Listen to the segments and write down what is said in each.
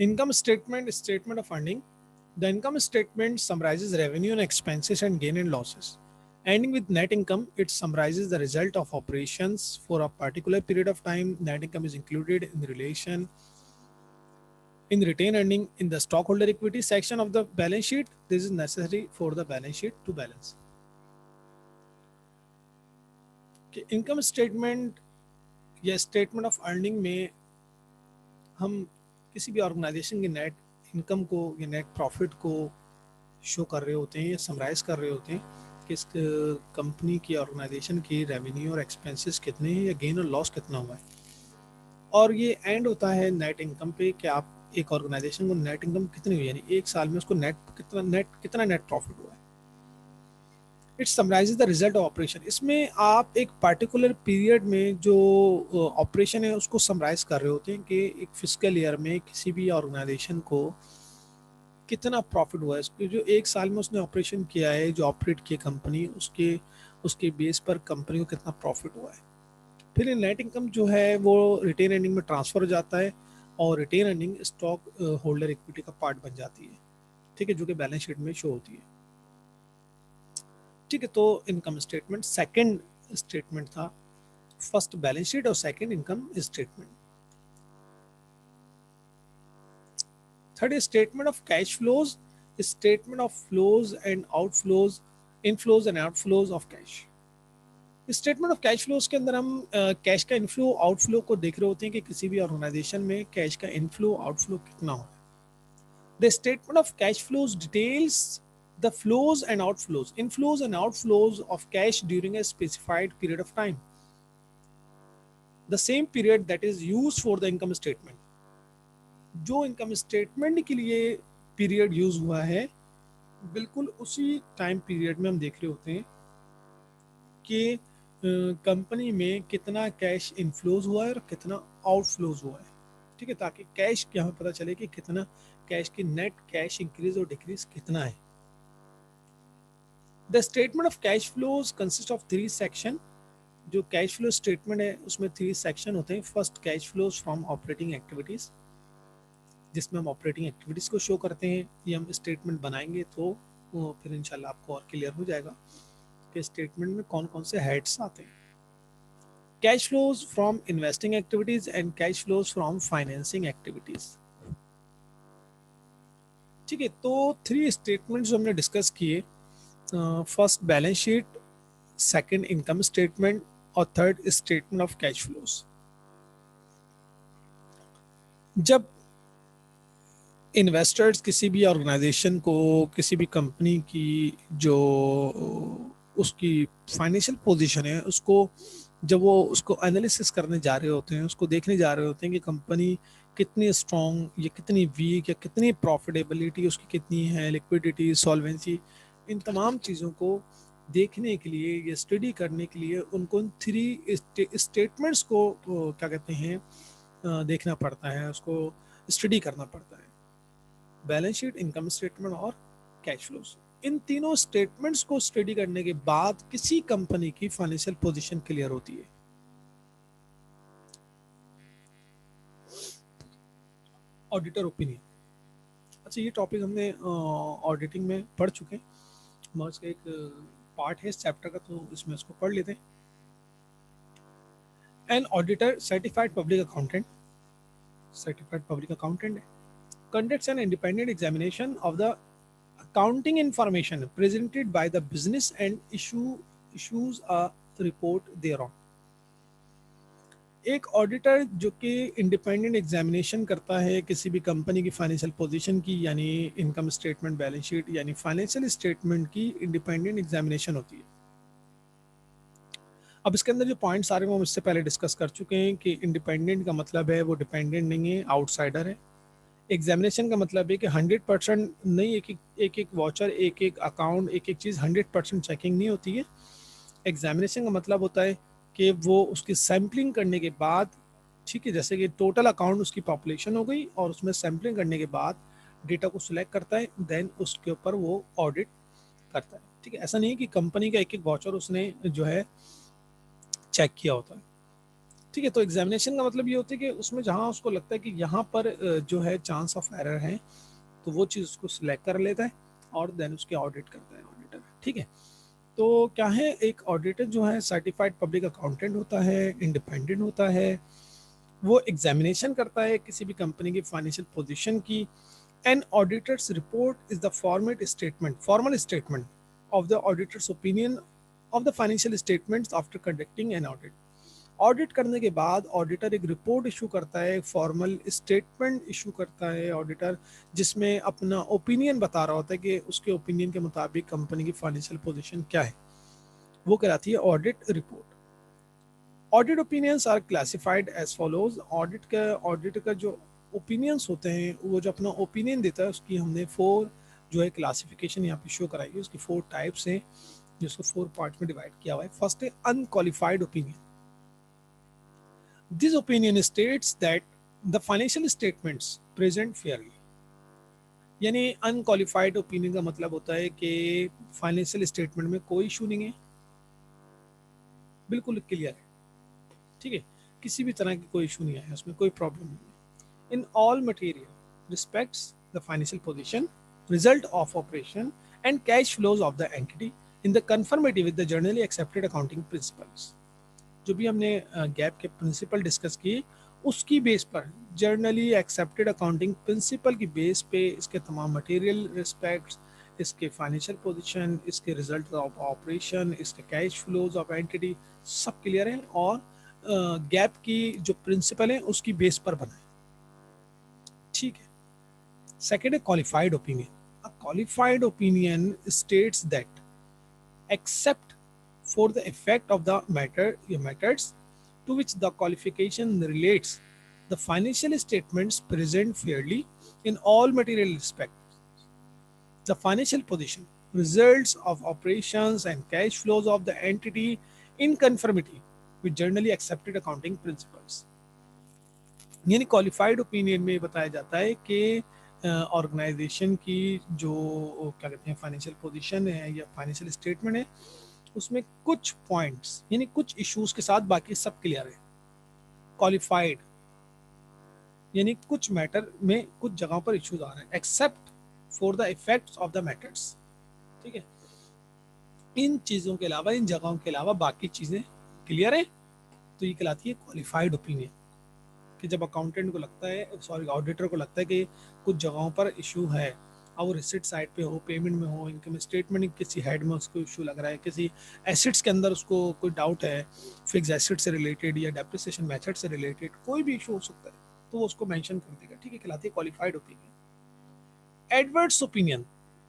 Income statement, statement of earning. The income statement summarizes revenue and expenses and gain and losses. Ending with net income, it summarizes the result of operations for a particular period of time. Net income is included in relation in retained earning in the stockholder equity section of the balance sheet. This is necessary for the balance sheet to balance. Income statement या statement of earning में हम किसी भी organisation के net income को या net profit को show कर रहे होते हैं या समराइज कर रहे होते हैं कि इस कंपनी की ऑर्गेनाइजेशन की रेवेन्यू और एक्सपेंसेस कितने हैं या गेन और लॉस कितना हुआ है, और ये एंड होता है नेट इनकम पे कि आप एक ऑर्गेनाइजेशन को नेट इनकम कितनी हुई, यानी एक साल में उसको कितना नेट प्रॉफिट हुआ है। It summarises the result of operation. इसमें आप एक पार्टिकुलर पीरियड में जो ऑपरेशन है उसको समराइज कर रहे होते हैं कि एक फिजिकल ईयर में किसी भी ऑर्गेनाइजेशन को कितना प्रॉफिट हुआ है, इसके जो एक साल में उसने ऑपरेशन किया है, जो ऑपरेट किया कंपनी, उसके उसके बेस पर कंपनी को कितना प्रॉफिट हुआ है। फिर ये नेट इनकम जो है वो रिटेन अर्निंग में ट्रांसफर हो जाता है और retained earning stockholder equity का पार्ट बन जाती है, ठीक है, जो कि बैलेंस शीट में शो होती है। ठीक है, तो इनकम स्टेटमेंट सेकंड स्टेटमेंट था, फर्स्ट बैलेंस शीट और second income statement. Third statement of cash flows, statement of flows and outflows, inflows and outflows of cash. Statement of cash flows के अंदर हम कैश का इनफ्लो आउटफ्लो को देख रहे होते हैं कि किसी भी ऑर्गेनाइजेशन में कैश का इनफ्लो आउटफ्लो कितना हो। The statement of cash flows details the flows and outflows, inflows and outflows of cash during a specified period of time, the same period that is used for the income statement। जो income statement के लिए period use हुआ है, बिल्कुल उसी time period में हम देख रहे होते हैं कि कंपनी में कितना कैश इनफ्लोज हुआ है और कितना आउटफ्लोज हुआ है, ठीक है, ताकि कैश क्या हमें पता चले कि कितना कैश की नेट कैश इंक्रीज और डिक्रीज कितना है। The statement of cash flows consist of 3 section. जो कैश फ्लो स्टेटमेंट है उसमें 3 सेक्शन होते हैं। First, cash flows from operating activities, जिसमें हम ऑपरेटिंग एक्टिविटीज को शो करते हैं। ये हम स्टेटमेंट बनाएंगे तो फिर इंशाल्लाह आपको और क्लियर हो जाएगा कि स्टेटमेंट में कौन कौन से हेड्स आते हैं। Cash flows from investing activities and cash flows from financing activities. ठीक है, तो 3 स्टेटमेंट जो हमने डिस्कस किए, first balance sheet, second income statement और third statement of cash flows. जब इन्वेस्टर्स किसी भी ऑर्गेनाइजेशन को, किसी भी कंपनी की जो उसकी फाइनेंशियल पोजीशन है उसको, जब वो उसको एनालिसिस करने जा रहे होते हैं, उसको देखने जा रहे होते हैं कि कंपनी कितनी स्ट्रॉन्ग या कितनी वीक या कितनी प्रॉफिटेबिलिटी उसकी कितनी है, लिक्विडिटी, सॉल्वेंसी, इन तमाम चीज़ों को देखने के लिए या स्टडी करने के लिए उनको इन 3 स्टेटमेंट्स को क्या कहते हैं देखना पड़ता है, उसको स्टडी करना पड़ता है। बैलेंस शीट, इनकम स्टेटमेंट और कैश फ्लोज। इन तीनों स्टेटमेंट्स को स्टडी करने के बाद किसी कंपनी की फाइनेंशियल पोजीशन क्लियर होती है। ऑडिटर ओपिनियन, अच्छा ये टॉपिक हमने ऑडिटिंग में पढ़ चुके हैं, मगर इसका एक पार्ट है इस चैप्टर का, तो इसमें इसको पढ़ लेते हैं। An auditor certified public accountant, certified public accountant है, conducts an independent examination of the accounting information presented by the business and issues a report thereon। एक ऑडिटर जो कि इंडिपेंडेंट एग्जामिनेशन करता है किसी भी कंपनी की फाइनेंशियल पोजीशन की, यानी इनकम स्टेटमेंट, बैलेंस शीट, यानी फाइनेंशियल स्टेटमेंट की इंडिपेंडेंट एग्जामिनेशन होती है। अब इसके अंदर जो पॉइंट्स आ रहे हैं वो हम इससे पहले डिस्कस कर चुके हैं कि इंडिपेंडेंट का मतलब है वो डिपेंडेंट नहीं है, आउटसाइडर है। एग्जामिनेशन का मतलब है कि 100% नहीं, एक एक वॉचर, एक एक अकाउंट, एक एक चीज़ 100% चेकिंग नहीं होती है। एग्जामिनेशन का मतलब होता है कि वो उसकी सैम्पलिंग करने के बाद, ठीक है, जैसे कि टोटल अकाउंट उसकी पॉपुलेशन हो गई और उसमें सैम्पलिंग करने के बाद डेटा को सिलेक्ट करता है, देन उसके ऊपर वो ऑडिट करता है। ठीक है, ऐसा नहीं है कि कंपनी का एक एक वॉचर उसने जो है चेक किया होता है। ठीक है। तो एग्जामिनेशन का मतलब ये होता है कि उसमें जहाँ उसको लगता है कि यहाँ पर जो है चांस ऑफ एरर है, तो वो चीज़ उसको सिलेक्ट कर लेता है और देन उसके ऑडिट करता है ऑडिटर। ठीक है। तो क्या है, एक ऑडिटर जो है सर्टिफाइड पब्लिक अकाउंटेंट होता है, इंडिपेंडेंट होता है, वो एग्जामिनेशन करता है किसी भी कंपनी की फाइनेंशियल पोजीशन की। An auditor's report is the formal statement of the auditor's opinion of the financial statements after conducting an audit. Audit करने के बाद ऑडिटर एक रिपोर्ट इशू करता है, एक फॉर्मल स्टेटमेंट इशू करता है ऑडिटर, जिसमें अपना ओपिनियन बता रहा होता है कि उसके ओपिनियन के मुताबिक कंपनी की फाइनेंशियल पोजीशन क्या है, वो कहलाती है audit report. Audit opinions are classified as follows. Audit का जो ओपिनियंस होते हैं, वो जो अपना ओपिनियन देता है उसकी हमने 4 जो है क्लासिफिकेशन यहाँ पे शो कराई है। उसकी 4 टाइप्स हैं जिसको 4 पार्ट में डिवाइड किया हुआ है। फर्स्ट है unqualified opinion. This opinion states that the financial statements present Fairlie. यानी अनक्वालिफाइड ओपिनियन का मतलब होता है कि फाइनेंशियल स्टेटमेंट में कोई इशू नहीं है, बिल्कुल क्लियर है। ठीक है, किसी भी तरह की कोई इशू नहीं आया, उसमें कोई प्रॉब्लम नहीं है। In all material respects the financial position, result of operation and cash flows of the entity in the conformity with the generally accepted accounting principles. जो भी हमने गैप के प्रिंसिपल डिस्कस किए, उसकी बेस पर, जर्नली एक्सेप्टेड अकाउंटिंग प्रिंसिपल की base पे इसके तमाम मटेरियल रिस्पेक्ट्स, इसके फाइनेंशियल पोजीशन, इसके रिजल्ट ऑफ ऑपरेशन, इसके कैश फ्लोज ऑफ एंटिटी सब क्लियर है और गैप की जो प्रिंसिपल है उसकी बेस पर बनाए। ठीक है। सेकेंड है qualified opinion. A qualified opinion states that except for the effect of the matters to which the qualification relates, the financial statements present fairly in all material respects. The financial position, results of operations and cash flows of the entity in conformity with generally accepted accounting principles. यानी qualified opinion में बताया जाता है कि organisation की जो क्या कहते हैं फाइनेंशियल पोजीशन है या फाइनेंशियल स्टेटमेंट है, उसमें कुछ पॉइंट्स यानी कुछ इश्यूज के साथ बाकी सब क्लियर है। क्वालिफाइड यानी कुछ मैटर में कुछ जगहों पर इश्यूज आ रहे हैं, except for the effects of the matters. ठीक है, इन चीज़ों के अलावा, इन जगहों के अलावा बाकी चीज़ें क्लियर है, तो ये कहलाती है क्वालिफाइड ओपिनियन। कि जब अकाउंटेंट को लगता है, सॉरी ऑडिटर को लगता है कि कुछ जगहों पर इशू है, और वो रिसिट साइड पे हो, पेमेंट में हो, इनकम स्टेटमेंट किसी हेड में उसको इशू लग रहा है, किसी एसेट्स के अंदर उसको कोई डाउट है, फिक्स एसेट से रिलेटेड या डेप्रिसिएशन मेथड से रिलेटेड कोई भी इशू हो सकता है, तो वो उसको मेंशन कर देगा। ठीक है, कहलाती है qualified opinion. Adverse opinion,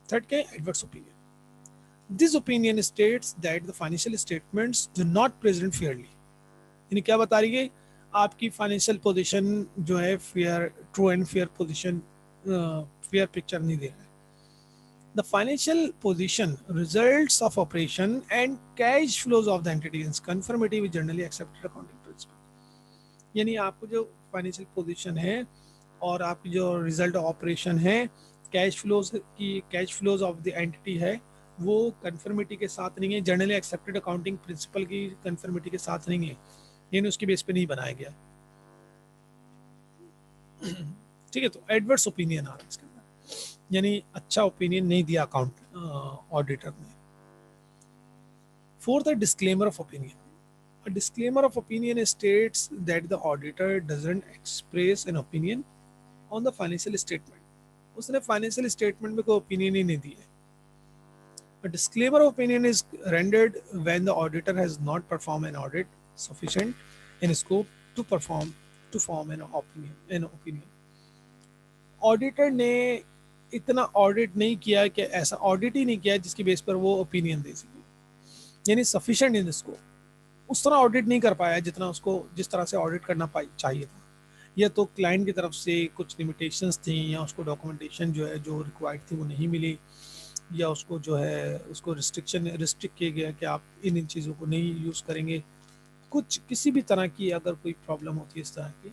third क्या है, adverse opinion. This opinion states that the financial statements do not present Fairlie. यानी क्या बता रही है, आपकी फाइनेंशियल पोजीशन जो है fair, true and fair position, fair picture नहीं दे रहा है। The financial position, results of operation and cash flows of the entity in conformity with generally accepted accounting principle. यानी आपको जो फाइनेंशियल पोजीशन है और आपकी जो रिजल्ट ऑफ ऑपरेशन है, cash flows of the entity है, वो कंफर्मिटी के साथ नहीं है, जनरली एक्सेप्टेड अकाउंटिंग प्रिंसिपल की कंफर्मिटी के साथ नहीं है, यानी उसकी बेस पे नहीं बनाया गया। ठीक है, तो एडवर्स ओपिनियन आ रहा है इसके अंदर, यानी अच्छा ओपिनियन नहीं दिया अकाउंट ऑडिटर ने। फोर्थ है disclaimer of opinion. A disclaimer of opinion states that the auditor doesn't express an opinion on the financial statement. उसने फाइनेंशियल स्टेटमेंट में कोई ओपिनियन ही नहीं दी है। A disclaimer of opinion is rendered when the auditor has not performed an audit sufficient in scope to form an opinion. Auditor ने इतना audit नहीं किया कि ऐसा ऑडिट ही नहीं किया जिसकी बेस पर वो ओपिनियन दे सके, यानी सफिशिएंट इन इसको उस तरह ऑडिट नहीं कर पाया जितना उसको, जिस तरह से ऑडिट करना चाहिए था, या तो क्लाइंट की तरफ से कुछ लिमिटेशंस थी, या उसको डॉक्यूमेंटेशन जो है जो रिक्वायर्ड थी वो नहीं मिली, या उसको जो है उसको रिस्ट्रिक्ट किया गया कि आप इन चीज़ों को नहीं यूज़ करेंगे। कुछ किसी भी तरह की अगर कोई प्रॉब्लम होती है इस तरह की,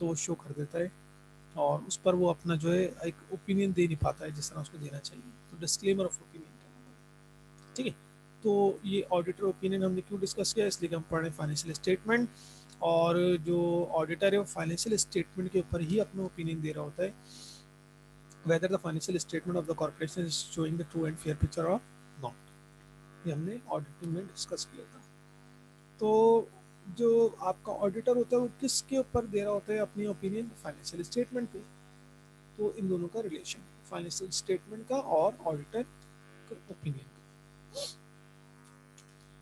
तो वो शो कर देता है और उस पर वो अपना जो है एक ओपिनियन दे नहीं पाता है जिस तरह उसको देना चाहिए, तो डिस्क्लेमर ऑफ ओपिनियन। ठीक है, तो ये ऑडिटर ओपिनियन हमने क्यों डिस्कस किया, इसलिए कि हम पढ़ रहे हैं फाइनेंशियल स्टेटमेंट, और जो ऑडिटर है वो फाइनेंशियल स्टेटमेंट के ऊपर ही अपना ओपिनियन दे रहा होता है, whether the financial statement of the corporation is showing the true and fair picture और नॉट। ये हमने ऑडिटिंग में डिस्कस किया था। तो जो आपका ऑडिटर होता है वो किसके ऊपर दे रहा होता है अपनी ओपिनियन, फाइनेंशियल स्टेटमेंट पे। तो इन दोनों का रिलेशन, फाइनेंशियल स्टेटमेंट का और ऑडिटर का ओपिनियन का।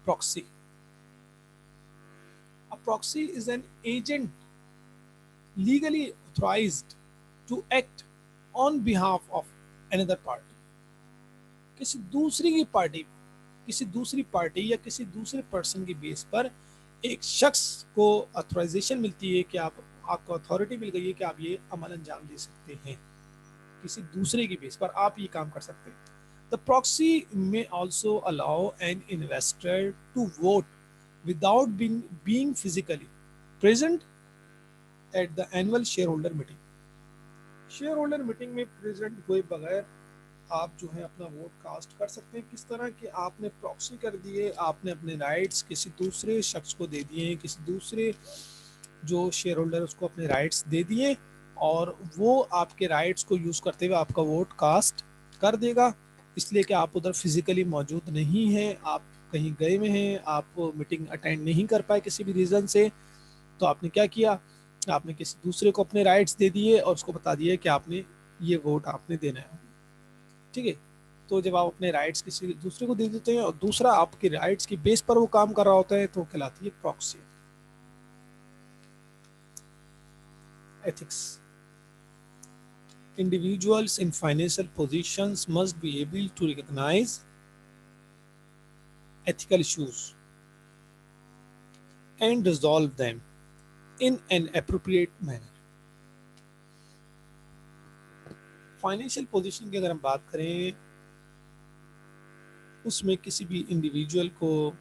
Proxy, a proxy is an agent legally authorized to act on behalf of another party। किसी दूसरी पार्टी या किसी दूसरे पर्सन की बेस पर एक शख्स को ऑथराइजेशन मिलती है कि आपको अथॉरिटी मिल गई है कि आप ये अमल अंजाम दे सकते हैं, किसी दूसरे की बेस पर आप ये काम कर सकते हैं। The proxy may also allow an investor to vote without being physically present at the annual shareholder meeting। Share meeting में प्रेजेंट हुए बगैर आप जो है अपना वोट कास्ट कर सकते हैं। किस तरह कि आपने प्रॉक्सी कर दिए, आपने अपने राइट्स किसी दूसरे शख्स को दे दिए, किसी दूसरे जो शेयर होल्डर उसको अपने राइट्स दे दिए, और वो आपके राइट्स को यूज करते हुए आपका वोट कास्ट कर देगा, इसलिए कि आप उधर फिजिकली मौजूद नहीं हैं, आप कहीं गए हुए हैं, आप मीटिंग अटेंड नहीं कर पाए किसी भी रीज़न से। तो आपने क्या किया, आपने किसी दूसरे को अपने राइट्स दे दिए और उसको बता दिया कि आपने ये वोट आपने देना है, ठीक है। तो जब आप अपने राइट्स किसी दूसरे को दे देते हैं और दूसरा आपके राइट्स की बेस पर वो काम कर रहा होता है, तो कहलाती है proxy. Ethics, individuals in financial positions must be able to recognize ethical issues and resolve them in an appropriate manner। Financial position की अगर हम बात करें, उसमें किसी भी इंडिविजुअल को,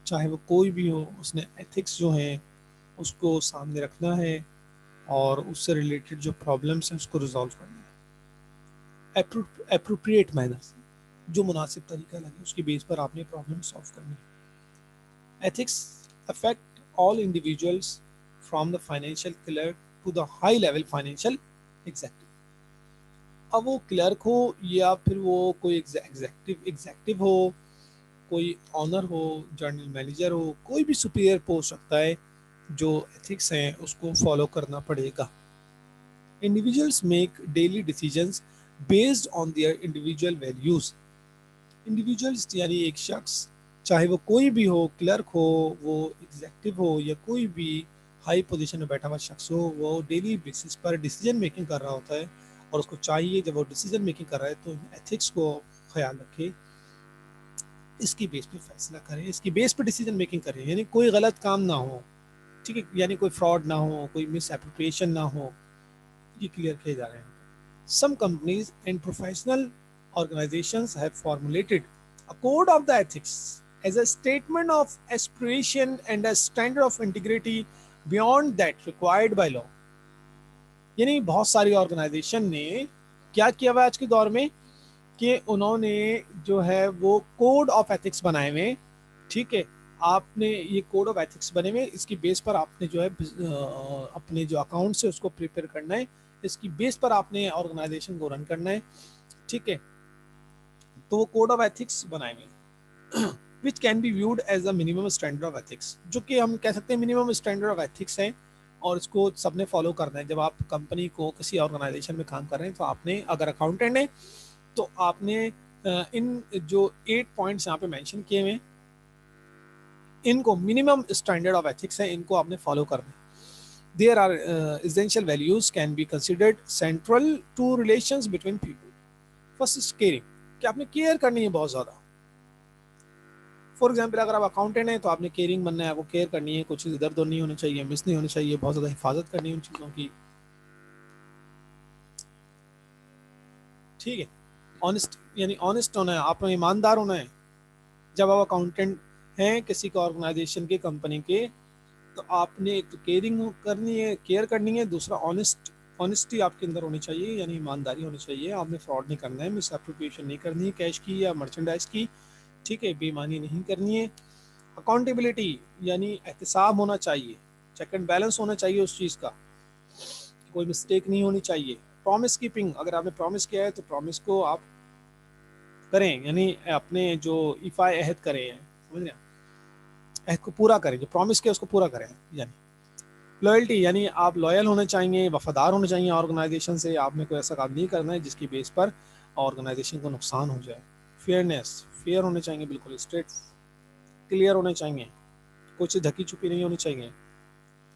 चाहे वो कोई भी हो, उसने एथिक्स जो हैं उसको सामने रखना है और उससे रिलेटेड जो प्रॉब्लम्स हैं उसको रिजॉल्व करना है एप्रोप्रिएट मैनर से, जो मुनासिब तरीका लगे उसकी बेस पर आपने प्रॉब्लम सॉल्व करनी है। Ethics affect all individuals from the financial clerk to the high level financial executive. अब वो क्लर्क हो या फिर वो कोई एग्जेक्टिव हो, कोई ऑनर हो, जनरल मैनेजर हो, कोई भी सुपीरियर पोस्ट रखता है, जो एथिक्स हैं उसको फॉलो करना पड़ेगा। Individuals make daily decisions based on their individual values. Individuals यानी एक शख्स, चाहे वो कोई भी हो, क्लर्क हो, वो एग्जेक्टिव हो या कोई भी हाई पोजीशन में बैठा हुआ शख्स हो, वो डेली बेसिस पर डिसीजन मेकिंग कर रहा होता है, और उसको चाहिए जब वो डिसीजन मेकिंग कर रहा है तो एथिक्स को ख्याल रखे, इसकी बेस पे फैसला करें, इसकी बेस पे डिसीजन मेकिंग करें, यानी कोई गलत काम ना हो, ठीक है, यानी कोई फ्रॉड ना हो, कोई मिस एप्रोप्रिएशन ना हो, ये क्लियर किए जा रहे हैं। Some companies and professional organizations have formulated a code of the ethics as a statement of aspiration and a standard of integrity beyond that required by law। यानी बहुत सारी ऑर्गेनाइजेशन ने क्या किया हुआ आज के दौर में कि उन्होंने जो है वो कोड ऑफ एथिक्स बनाए हुए, ठीक है। आपने ये कोड ऑफ एथिक्स बने हुए, इसकी बेस पर आपने जो है अपने जो अकाउंट से उसको प्रिपेयर करना है, इसकी बेस पर आपने ऑर्गेनाइजेशन को रन करना है, ठीक है। तो वो कोड ऑफ एथिक्स बनाए हुए which can be viewed as a minimum standard of ethics, जो कि हम कह सकते हैं मिनिमम स्टैंडर्ड ऑफ एथिक्स है, और इसको सबने फॉलो करना है। जब आप कंपनी को किसी ऑर्गेनाइजेशन में काम कर रहे हैं तो आपने, अगर अकाउंटेंट है तो आपने इन जो 8 पॉइंट्स यहाँ पे मेंशन किए हुए, इनको मिनिमम स्टैंडर्ड ऑफ एथिक्स है, इनको आपने फॉलो करना है। There are essential values can be considered central to relations between people। First is caring, कि आपने केयर करनी है बहुत ज़्यादा। फॉर एग्जाम्पल अगर आप अकाउंटेंट हैं तो आपने केयरिंग बनना है, आपको केयर करनी है, कुछ इधर उधर नहीं होना चाहिए, मिस नहीं होनी चाहिए, बहुत ज़्यादा हिफाजत करनी है उन चीज़ों की, ठीक है। ऑनेस्ट यानी ऑनेस्ट होना है, आपने ईमानदार होना है। जब आप अकाउंटेंट हैं किसी का ऑर्गेनाइजेशन के, कंपनी के, तो आपने एक तो केयरिंग करनी है, केयर करनी है, दूसरा ऑनेस्टी आपके अंदर होनी चाहिए, यानी ईमानदारी होनी चाहिए, आपने फ्रॉड नहीं करना है, मिस एप्रोप्रिएशन नहीं करनी है कैश की या मर्चेंडाइज की, ठीक है, बेईमानी नहीं करनी है। अकाउंटेबिलिटी यानी एहतिसाब होना चाहिए, चेक एंड बैलेंस होना चाहिए उस चीज़ का, कोई मिस्टेक नहीं होनी चाहिए। प्रॉमिस कीपिंग, अगर आपने प्रॉमिस किया है तो प्रॉमिस को आप करें, यानी अपने जो इफ़ा अहद करे हैं, समझ रहे हैं, अहद को पूरा करें, जो प्रॉमिस किया उसको पूरा करें। यानी लॉयल्टी, यानी आप लॉयल होने चाहिए, वफादार होने चाहिए ऑर्गेनाइजेशन से, आपने कोई ऐसा काम नहीं करना है जिसकी बेस पर ऑर्गेनाइजेशन को नुकसान हो जाए। फेयरनेस, फेयर होने चाहिए, बिल्कुल स्ट्रेट क्लियर होने चाहिए, कुछ ढकी छुपी नहीं होनी चाहिए।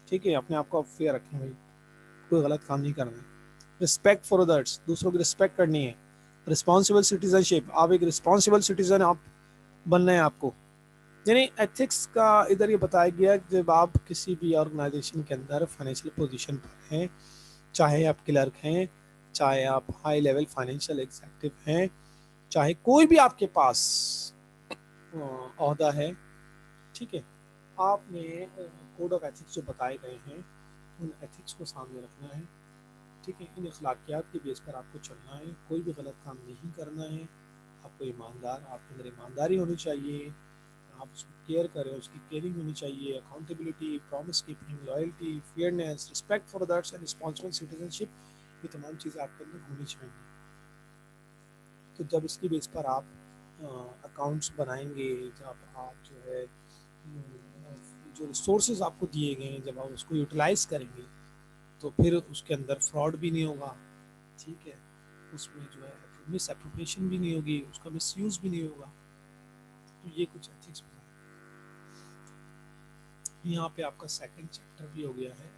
ठीक है, अपने आप को आप फेयर रखें भाई, कोई गलत काम नहीं करना है। रिस्पेक्ट फॉर अदर्स, दूसरों की रिस्पेक्ट करनी है। रिस्पॉन्सिबल सिटीजनशिप, आप एक रिस्पॉन्सिबल सिटीजन आप बनना है आपको। यानी एथिक्स का इधर ये बताया गया कि जब आप किसी भी ऑर्गेनाइजेशन के अंदर फाइनेंशियल पोजीशन पर हैं, चाहे आप क्लर्क हैं, चाहे आप हाई लेवल फाइनेंशियल एग्जीक्यूटिव हैं, चाहे कोई भी आपके पास ओहदा है, ठीक है, आपने कोड ऑफ एथिक्स जो बताए गए हैं उन एथिक्स को सामने रखना है। ठीक है, इन अखलाकियात के बेस पर आपको चलना है, कोई भी गलत काम नहीं करना है। आपको ईमानदार, आपके अंदर ईमानदारी होनी चाहिए, आप उसको केयर करें, उसकी केयरिंग होनी चाहिए। Accountability, promise keeping, loyalty, fairness, respect for others and responsible citizenship, ये तमाम चीज़ें आपके अंदर होनी चाहिए। तो जब इसकी बेस पर आप अकाउंट्स बनाएंगे, जब आप जो है जो रिसोर्सेज आपको दिए गए हैं जब आप उसको यूटिलाइज करेंगे तो फिर उसके अंदर फ्रॉड भी नहीं होगा। ठीक है, उसमें जो है मिस एप्रोप्रिएशन भी नहीं होगी, उसका मिस यूज़ भी नहीं होगा। तो ये कुछ एथिक्स बताए। यहाँ पे आपका सेकंड चैप्टर भी हो गया है,